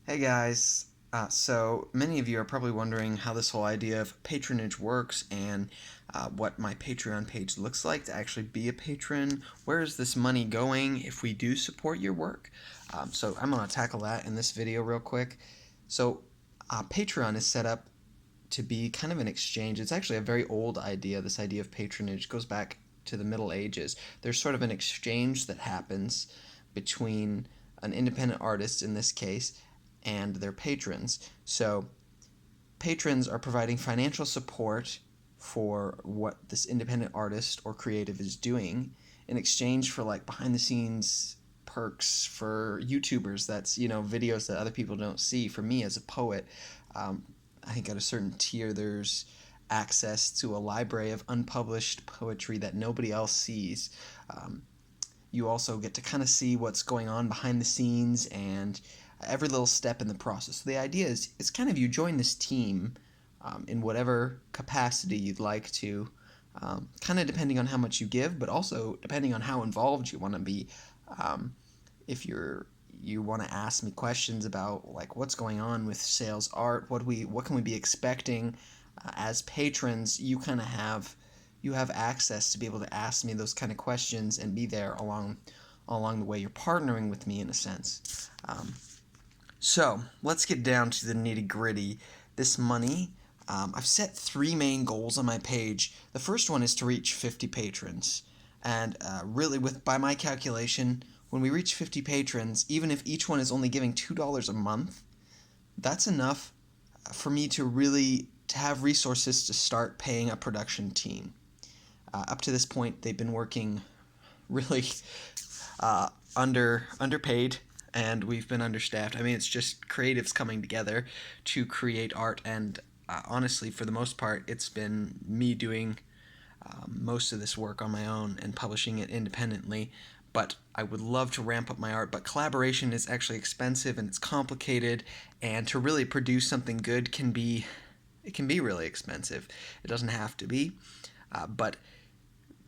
Hey guys, so many of you are probably wondering how this whole idea of patronage works and what my Patreon page looks like to actually be a patron. Where is this money going if we do support your work? So I'm going to tackle that in this video real quick. So Patreon is set up to be kind of an exchange. It's actually a very old idea. This idea of patronage goes back to the Middle Ages. There's sort of an exchange that happens between an independent artist, in this case, and their patrons. So patrons are providing financial support for what this independent artist or creative is doing in exchange for like behind the scenes perks for YouTubers. That's, videos that other people don't see. For me as a poet, um, I think at a certain tier there's access to a library of unpublished poetry that nobody else sees. Um, you also get to kind of see what's going on behind the scenes and every little step in the process. So the idea is it's kind of you join this team in whatever capacity you'd like to, kind of depending on how much you give, but also depending on how involved you want to be. Um, if you want to ask me questions about like what's going on with sales art, what can we be expecting as patrons, you have access to be able to ask me those kind of questions and be there along the way. You're partnering with me in a sense. So let's get down to the nitty gritty. This money, I've set three main goals on my page. The first one is to reach 50 patrons, and really, by my calculation, when we reach 50 patrons, even if each one is only giving $2 a month, that's enough for me to really to have resources to start paying a production team. Up to this point, they've been working really underpaid, and we've been understaffed. I mean, it's just creatives coming together to create art, and honestly, for the most part, it's been me doing most of this work on my own and publishing it independently. But I would love to ramp up my art, but collaboration is actually expensive and it's complicated, and to really produce something good it can be really expensive. It doesn't have to be, but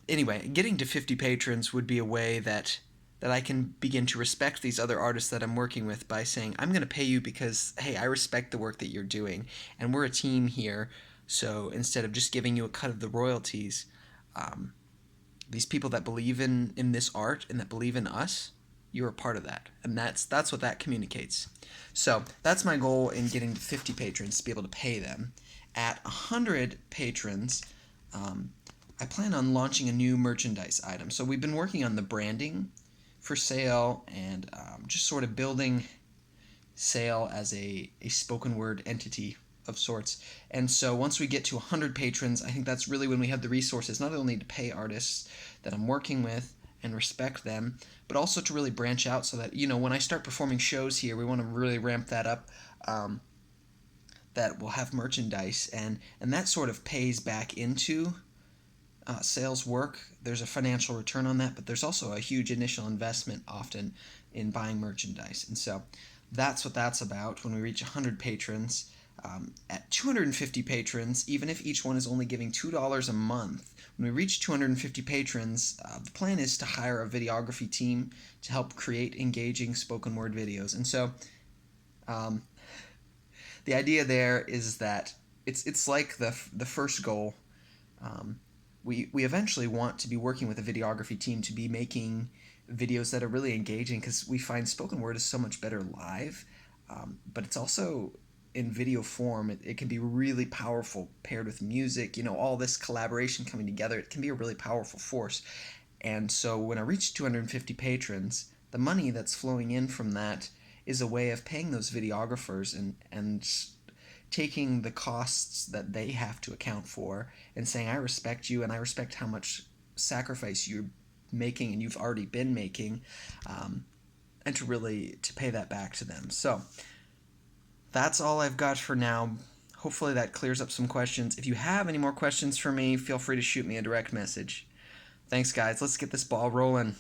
anyway, getting to 50 patrons would be a way that I can begin to respect these other artists that I'm working with by saying, I'm going to pay you because, hey, I respect the work that you're doing, and we're a team here, so instead of just giving you a cut of the royalties, um, these people that believe in this art and that believe in us, you're a part of that, and that's what that communicates. So that's my goal in getting to 50 patrons, to be able to pay them. At 100 patrons, um, I plan on launching a new merchandise item. So we've been working on the branding for Sale and just sort of building Sale as a spoken word entity of sorts. And so once we get to 100 patrons, I think that's really when we have the resources not only to pay artists that I'm working with and respect them, but also to really branch out so that, when I start performing shows here, we want to really ramp that up. That will have merchandise, and that sort of pays back into sales work. There's a financial return on that, but there's also a huge initial investment often in buying merchandise. And so that's what that's about when we reach 100 patrons. At 250 patrons, even if each one is only giving $2 a month, when we reach 250 patrons, the plan is to hire a videography team to help create engaging spoken word videos. And so um, the idea there is that it's like the first goal. Um, we eventually want to be working with a videography team to be making videos that are really engaging, because we find spoken word is so much better live, but it's also in video form. It can be really powerful paired with music. All this collaboration coming together, it can be a really powerful force. And so when I reach 250 patrons, the money that's flowing in from that is a way of paying those videographers and taking the costs that they have to account for and saying, I respect you and I respect how much sacrifice you're making and you've already been making, and to really to pay that back to them. So that's all I've got for now. Hopefully that clears up some questions. If you have any more questions for me, feel free to shoot me a direct message. Thanks, guys. Let's get this ball rolling.